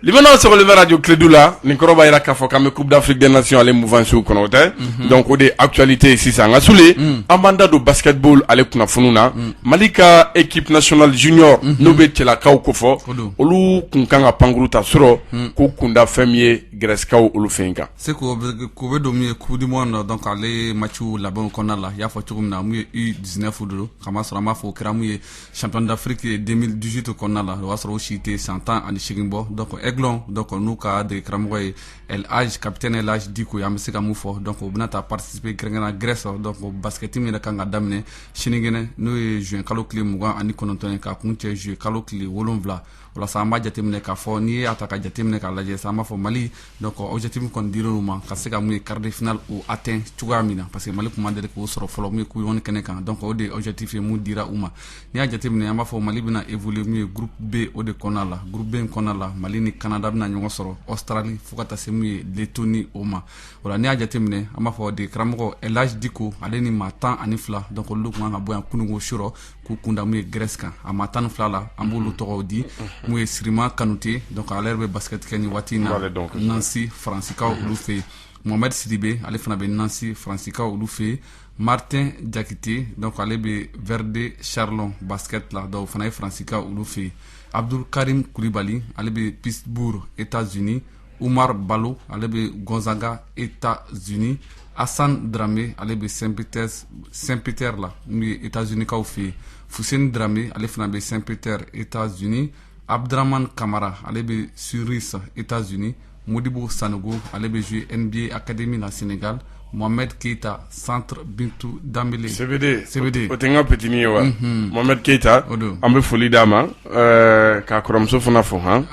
limanaw sɔgɔlen bɛ radio Clédou la nin kɔrɔ b'a yira k'a fɔ k'an bɛ Coupe d'Afrique des Nations ale mouvance kɔnɔ o tɛ donc o de actualité ye sisan nka sule an b'an da don basketball ale kunnafoniw na Mali ka équipe nationale junior n'u bɛ cɛlakaw ko fɔ olu kun kan ka pankuru ta sɔrɔ k'u kunda fɛn min ye Grècekaw olu fɛ yen kan c'est ko bɛ don min ye Coupe du monde donc ale matchw labɛnw kɔnɔna la y'a fɔ cogo min na mun ye U19 don kamasɔrɔ an b'a fɔ o kɛra mun ye champion d'Afrique 2018 kɔnɔna la o y'a sɔrɔ o si tɛ san 18 bɔ donc Aiglon donc n'u ka de karamɔgɔ ye El Hadj capitaine El Hadj Diko an bɛ se ka mun fɔ donc o bɛna taa participer gɛrɛngɛrɛn Grèce donc basket min yɛrɛ kan ka daminɛ sinikɛnɛ n'o ye juin kalo tile 29 ye k'a kun cɛ juillet kalo tile 7 walasa an b'a jateminɛ k'a fɔ n'i ye a ta ka jateminɛ k'a lajɛ sa an b'a fɔ Mali donc objectif kɔni dir'u ma ka se ka mun ye quart de finale o atteint cogoya min na parce que Mali kun ma deli k'o sɔrɔ fɔlɔ mun ye coupe du monde kɛnɛ kan donc o de objectif ye mun dira u ma n'i y'a jateminɛ an b'a fɔ Mali bɛna évoluer mun ye groupe B o de kɔnɔna la groupe B in kɔnɔna la Mali ni Canada bɛna ɲɔgɔn sɔrɔ Australie fo ka taa se mun ye Lettonie o ma voilà n'i y'a jateminɛ an b'a fɔ de karamɔgɔ El Hadj Diko ale ni maa 12 donc olu kun kan ka bɔ yan kunungo surɔ k'u kunda mun ye Grèce kan a maa 12 la an b'olu tɔgɔw di mun ye Sirima Kanouté donc ale yɛrɛ bɛ basket kɛ ni waati in na Nancy Fransikaw olu fɛ yen Mohamed Sidibé ale fana bɛ Nancy Fransikaw olu fɛ yen Martin Diakité donc ale bɛ Verde Charlon basket la donc o fana ye Fransikaw olu fɛ yen Abdul Karim Koulibaly ale bɛ Pittsburgh États-Unis Oumar Ballo ale bɛ Gonzaga États-Unis Hassan Dramé ale bɛ Saint-Péter la mun ye États-Unis kaw fɛ yen Fousseni Dramé ale fana bɛ Saint-Péter États-Unis Abdraman Kamara ale bɛ Suisse États-Unis Modibo Sanogo ale bɛ jouer NBA Academy na Sénégal Mohamed Keita Centre Bintou Dambélé CBD o tɛ n ka petini ye wa Mohamed Keita an bɛ foli d'a ma k'a kɔrɔmuso fana fɔ han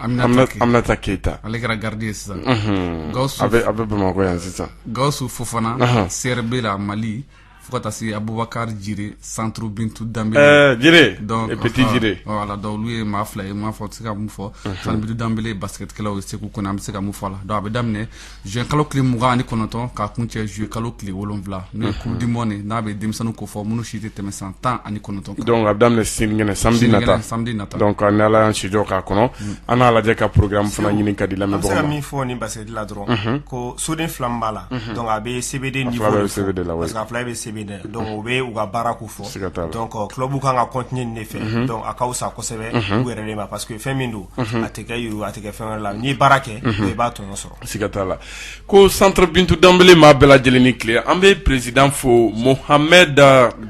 Aminata Keita ale kɛra gardien ye sisan a bɛ Bamakɔ yan sisan Gawusu Fofana CRB la Mali fo ka taa se Abubakar Jire Centre Bintou Dambélé Jire petit Jire voilà donc olu ye maa 2 ye m'a fɔ tɛ se ka mun fɔ Centre Bintou Dambélé basketkɛlaw ye Segu kɔnɔ an bɛ se ka mun fɔ a la donc a bɛ daminɛ juin kalo tile 29 k'a kun cɛ juillet kalo tile 7 n'o ye coupe du monde n'a bɛ denmisɛnninw ko fɔ minnu si tɛ tɛmɛ san 19 kan donc a bɛ daminɛ sinikɛnɛ samedi nata donc ni Ala y'an si jɔ k'a kɔnɔ an n'a lajɛ ka programme fana ɲini ka di lamɛnbagaw ma. an bɛ se ka min fɔ ni basket la dɔrɔn ko soden 2 min b'a la donc a bɛ CBD niveau de fɔ parce que a 2 bɛ CBD donc o bɛ u ka baara ko fɔ donc club kan ka continuer ne fɛ donc a ka wusa kosɛbɛ u yɛrɛ de ma parce que fɛn min don a tɛ kɛ yuru a tɛ kɛ fɛn wɛrɛ la n'i ye baara kɛ i b'a tɔnɔ sɔrɔ siga t'a la ko Centre Bintou Dambélé maa bɛɛ lajɛlen ni tile an bɛ président fo Mohamed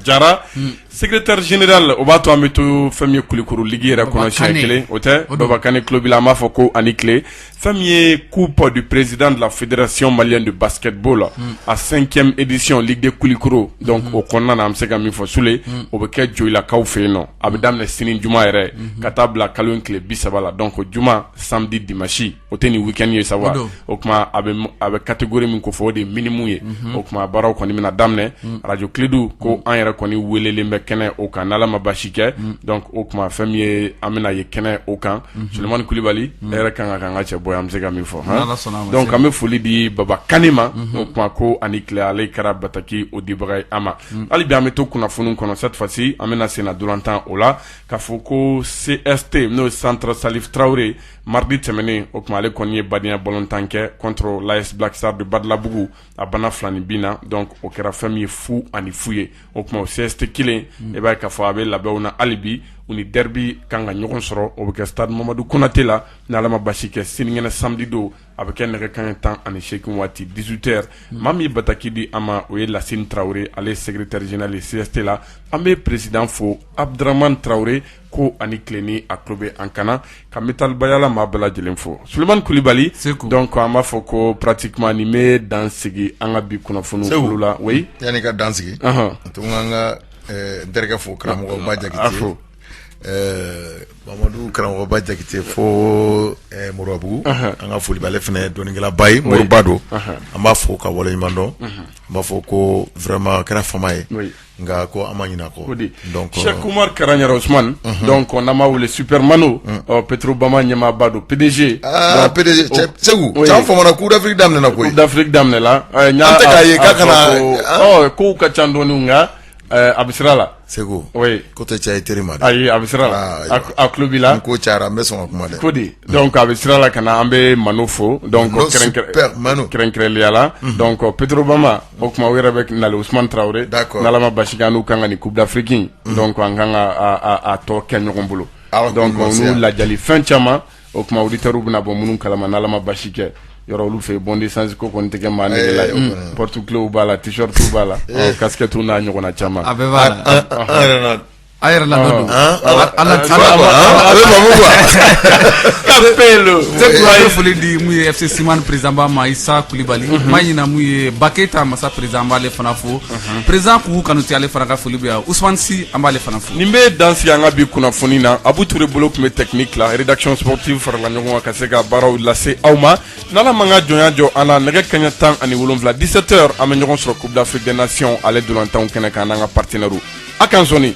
Jara secrétaire général o b'a to an bɛ to fɛn min ye Kulikoro ligi yɛrɛ kɔnɔ siɲɛ kelen o tɛ Babakane club la an b'a fɔ ko ani tile fɛn min ye coupe du président de la fédération malienne de basketball à 5e édition ligue de Kulikoro donc o kɔnɔna na an bɛ se ka min fɔ Sule o bɛ kɛ Joyilakaw fɛ yen nɔ a bɛ daminɛ sini juma yɛrɛ ka taa bila kalo in tile 30 la donc juma samedi dimanche o tɛ ni week-end ye sa wa o tuma a bɛ catégorie min ko fɔ o de ye minimum ye o tuma baaraw kɔni bɛna daminɛ radio Clédou ko an yɛrɛ kɔni welelen bɛ kɛnɛ o kan n'Ala ma basi kɛ donc o tuma fɛn min ye an bɛna ye kɛnɛ o kan Sulemani Kulibali e yɛrɛ kan ka an ka cɛ bɔ an bɛ se ka min fɔ donc an bɛ foli di Babakane ma o tuma ko ani tile ale kɛra bataki o dibaga ye an ma hali bi an bɛ to kunnafoniw kɔnɔ cette fois-ci an bɛna sen na dolantan o la k'a fɔ ko CST n'o ye centre Salif Traoré mardi tɛmɛnen o tuma ale kɔni ye badenya balontan kɛ contre l'AS Black Star de Badlabugu a bana 2 ni bin na donc o kɛra fɛn min ye fu ani fu ye o tuma o CST kelen e b'a ye k'a fɔ a bɛ labɛnw na hali bi u ni derby kan ka ɲɔgɔn sɔrɔ o bɛ kɛ stade Mamadou Konaté la ni Ala ma basi kɛ sinikɛnɛ samedi don a bɛ kɛ nɛgɛ kanɲɛ 18 waati 18h maa min ye bataki di an ma o ye Lasine Traoré ale ye secrétaire général CST la an bɛ président fo Abdraman Traoré ko ani tileni a tulo bɛ an kana ka Metal Bayala maa bɛɛ lajɛlen fo Sulemani Kulibali donc an b'a fɔ ko pratiquement nin bɛ dan sigi an ka bi kunnafoniw kulu la oui yanni ka dan sigi to an ka n terikɛ fo karamɔgɔ Ba Jakite Mamadou karamɔgɔba Jakite fo Moribabugu an ka foli b'ale fana dɔnnikɛlaba ye Moriba don an b'a fɔ ka waleɲuman dɔn an b'a fɔ ko vraiment kɛra fama ye nka ko an ma ɲinɛ kɔ donc Cheikh Oumar Karaɲara Ousmane donc n'an b'a wele Supermano Petrobama ɲɛmaaba don PDG PDG Segu caman fɔmana Coupe d'Afrique daminɛna koyi Coupe d'Afrique daminɛla an tɛ k'a ye k'a kana kow ka ca dɔɔni nka a bɛ sira la Segu oui ko tɛ caya i teri ma dɛ ayi a bɛ sira la a tulo b'i la ko cayara n bɛ sɔn ka kuma dɛ ko di donc a bɛ sira la ka na an bɛ Manu fo donc kɛrɛnkɛrɛnnenya la donc Petro Bama o tuma u yɛrɛ bɛ nale Ousmane Traoré n'Ala ma basi kɛ n'u kan ka nin Coupe d'Afrique donc an kan ka a tɔ kɛ ɲɔgɔn bolo donc n'u lajali fɛn caman o tuma auditeurs bɛna bɔ minnu kalama n'Ala ma basi kɛ yɔrɔ olu fɛ bon d'essence ko kɔni tɛ kɛ maa nege la ye porte-clés b'a la t-shirt b'a la casquette n'a ɲɔgɔnna caman a bɛɛ b'a la a yɛrɛ la dɔ don kapelo c'est foli di mun ye FC Siman président ba ma Isa Kulibali ma ɲina mun ye Baketa masa président b'ale fana fo président Kuku Kanuti ale fana ka foli bi yan Ousmane Si an b'ale fana fo nin bɛ dan sigi an ka bi kunnafoni na Abu Ture bolo tun bɛ technique la rédaction sportive farala ɲɔgɔn kan ka se ka baaraw lase aw ma n'Ala man ka jɔnya jɔ an na nɛgɛ kaɲɛ 17h 17h an bɛ ɲɔgɔn sɔrɔ Coupe d'Afrique des Nations ale dolantanw kɛnɛ kan n'an ka partenaires a kan sɔnni